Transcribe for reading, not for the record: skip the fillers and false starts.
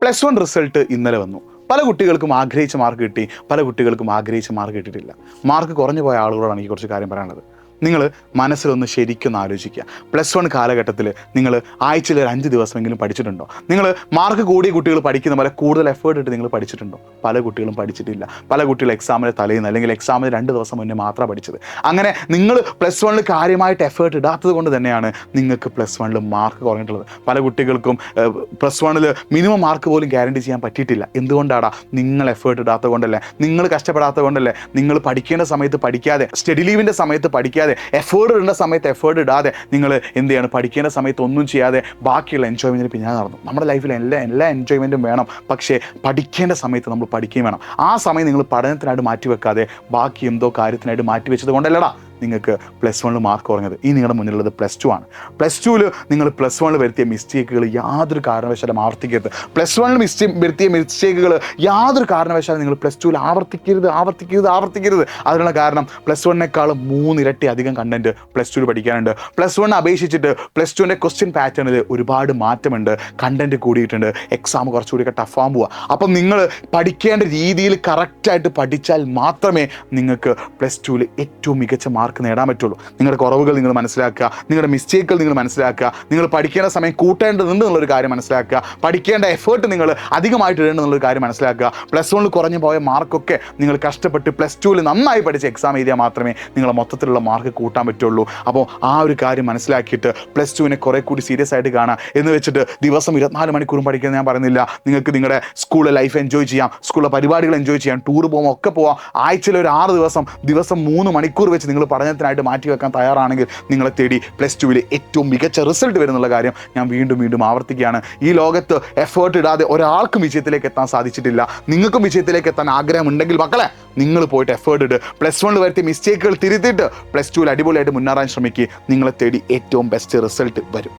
Plus one result ഇന്നലെ വന്നു. പല കുട്ടികൾക്കും ആഗ്രഹിച്ച മാർക്ക് കിട്ടി, പല കുട്ടികൾക്കും ആഗ്രഹിച്ച മാർക്ക് കിട്ടിയിട്ടില്ല. മാർക്ക് കുറഞ്ഞു പോയ ആളുകളോടാണ് എനിക്ക് കുറച്ച് കാര്യം പറയാനുള്ളത്. നിങ്ങൾ മനസ്സിലൊന്ന് ശരിക്കൊന്ന് ആലോചിക്കുക. പ്ലസ് വൺ കാലഘട്ടത്തിൽ നിങ്ങൾ ആഴ്ചയിൽ ഒരു 5 ദിവസമെങ്കിലും പഠിച്ചിട്ടുണ്ടോ? നിങ്ങൾ മാർക്ക് കൂടിയ കുട്ടികൾ പഠിക്കുന്ന പോലെ കൂടുതൽ എഫേർട്ട് ഇട്ട് നിങ്ങൾ പഠിച്ചിട്ടുണ്ടോ? പല കുട്ടികളും പഠിച്ചിട്ടില്ല. പല കുട്ടികളും എക്സാമിന് തലേന്ന് അല്ലെങ്കിൽ എക്സാമിന് 2 ദിവസം മുന്നേ മാത്രമാണ് പഠിച്ചത്. അങ്ങനെ നിങ്ങൾ പ്ലസ് വണ്ണിൽ കാര്യമായിട്ട് എഫേർട്ട് ഇടാത്തത് കൊണ്ട് തന്നെയാണ് നിങ്ങൾക്ക് പ്ലസ് വണ്ണിൽ മാർക്ക് കുറഞ്ഞിട്ടുള്ളത്. പല കുട്ടികൾക്കും പ്ലസ് വണ്ണിൽ മിനിമം മാർക്ക് പോലും ഗ്യാരണ്ടി ചെയ്യാൻ പറ്റിയിട്ടില്ല. എന്തുകൊണ്ടാണ്? നിങ്ങൾ എഫേർട്ട് ഇടാത്തത് കൊണ്ടല്ലേ, നിങ്ങൾ കഷ്ടപ്പെടാത്തത് കൊണ്ടല്ലേ. നിങ്ങൾ പഠിക്കേണ്ട സമയത്ത് പഠിക്കാതെ, സ്റ്റഡി ലീവിൻ്റെ സമയത്ത് പഠിക്കാതെ, എഫേർട്ട് ഇടേണ്ട സമയത്ത് എഫേർട്ട് ഇടാതെ നിങ്ങൾ എന്ത് ചെയ്യണം? പഠിക്കേണ്ട സമയത്ത് ഒന്നും ചെയ്യാതെ ബാക്കിയുള്ള എൻജോയ്മെൻറ്റിന് പിന്നാലെ നടന്നു. നമ്മുടെ ലൈഫിൽ എല്ലാ എൻജോയ്മെൻറ്റും വേണം, പക്ഷേ പഠിക്കേണ്ട സമയത്ത് നമ്മൾ പഠിക്കുകയും വേണം. ആ സമയം നിങ്ങൾ പഠനത്തിനായിട്ട് മാറ്റിവെക്കാതെ ബാക്കി എന്തോ കാര്യത്തിനായിട്ട് മാറ്റിവെച്ചത് കൊണ്ടല്ലടാ നിങ്ങൾക്ക് പ്ലസ് വണ്ണിൽ മാർക്ക് കുറഞ്ഞത്. ഈ നിങ്ങളുടെ മുന്നിലുള്ളത് പ്ലസ് ടു ആണ്. പ്ലസ് ടുവിൽ നിങ്ങൾ പ്ലസ് വണ്ണിൽ വരുത്തിയ മിസ്റ്റേക്കുകൾ യാതൊരു കാരണവശാലും ആവർത്തിക്കരുത്. പ്ലസ് വണ്ണിൽ വരുത്തിയ മിസ്റ്റേക്കുകൾ യാതൊരു കാരണവശാലും നിങ്ങൾ പ്ലസ് ടുവിൽ ആവർത്തിക്കരുത്. അതിനുള്ള കാരണം പ്ലസ് വണ്ണിനേക്കാളും 3 ഇരട്ടി അധികം കണ്ടന്റ് പ്ലസ് ടുവിൽ പഠിക്കാനുണ്ട്. പ്ലസ് വൺ അപേക്ഷിച്ചിട്ട് പ്ലസ് ടുവിൻ്റെ ക്വസ്റ്റ്യൻ പാറ്റേണിൽ ഒരുപാട് മാറ്റമുണ്ട്, കണ്ടന്റ് കൂടിയിട്ടുണ്ട്, എക്സാം കുറച്ചുകൂടിയൊക്കെ ടഫാകാൻ പോവുക. അപ്പം നിങ്ങൾ പഠിക്കേണ്ട രീതിയിൽ കറക്റ്റായിട്ട് പഠിച്ചാൽ മാത്രമേ നിങ്ങൾക്ക് പ്ലസ് ടുവിൽ ഏറ്റവും മികച്ച മാർക്ക് നേടാൻ പറ്റുള്ളൂ. നിങ്ങളുടെ കുറവുകൾ നിങ്ങൾ മനസ്സിലാക്കുക, നിങ്ങളുടെ മിസ്റ്റേക്കുകൾ നിങ്ങൾ മനസ്സിലാക്കുക, നിങ്ങൾ പഠിക്കേണ്ട സമയം കൂട്ടേണ്ടതുണ്ട് എന്നുള്ളൊരു കാര്യം മനസ്സിലാക്കുക, പഠിക്കേണ്ട എഫേർട്ട് നിങ്ങൾ അധികമായിട്ട് ഇടേണ്ടെന്നുള്ളൊരു കാര്യം മനസ്സിലാക്കുക. പ്ലസ് വണ്ണിൽ കുറഞ്ഞു പോയ മാർക്കൊക്കെ നിങ്ങൾ കഷ്ടപ്പെട്ട് പ്ലസ് ടുവിൽ നന്നായി പഠിച്ച് എക്സാം എഴുതിയാൽ മാത്രമേ നിങ്ങളെ മൊത്തത്തിലുള്ള മാർക്ക് കൂട്ടാൻ പറ്റുള്ളൂ. അപ്പോൾ ആ ഒരു കാര്യം മനസ്സിലാക്കിയിട്ട് പ്ലസ് ടുവിനെ കുറേ കൂടി സീരിയസ് ആയിട്ട് കാണാം. എന്ന് വെച്ചിട്ട് ദിവസം 24 മണിക്കൂറും പഠിക്കാൻ ഞാൻ പറയുന്നില്ല. നിങ്ങൾക്ക് നിങ്ങളുടെ സ്കൂളിലെ ലൈഫ് എൻജോയ് ചെയ്യാം, സ്കൂളിലെ പരിപാടികൾ എൻജോയ് ചെയ്യാം, ടൂർ പോകുമ്പോൾ ഒക്കെ പോവാം. ആഴ്ചയിൽ ഒരു 6 ദിവസം 3 മണിക്കൂർ വെച്ച് നിങ്ങൾ പഠനത്തിനായിട്ട് മാറ്റിവെക്കാൻ തയ്യാറാണെങ്കിൽ നിങ്ങളെ തേടി പ്ലസ് ടുവിൽ ഏറ്റവും മികച്ച റിസൾട്ട് വരുന്നുള്ള കാര്യം ഞാൻ വീണ്ടും ആവർത്തിക്കുകയാണ്. ഈ ലോകത്ത് എഫേർട്ട് ഇടാതെ ഒരാൾക്കും വിജയത്തിലേക്ക് എത്താൻ സാധിച്ചിട്ടില്ല. നിങ്ങൾക്കും വിജയത്തിലേക്ക് എത്താൻ ആഗ്രഹമുണ്ടെങ്കിൽ മക്കളെ, നിങ്ങൾ പോയിട്ട് എഫേർട്ട് ഇട്ട് പ്ലസ് വണ്ണിൽ വരുത്തിയ മിസ്റ്റേക്കുകൾ തിരുത്തിയിട്ട് പ്ലസ് ടുവിൽ അടിപൊളിയായിട്ട് മുന്നേറാൻ ശ്രമിക്കുക. നിങ്ങളെ തേടി ഏറ്റവും ബെസ്റ്റ് റിസൾട്ട് വരും.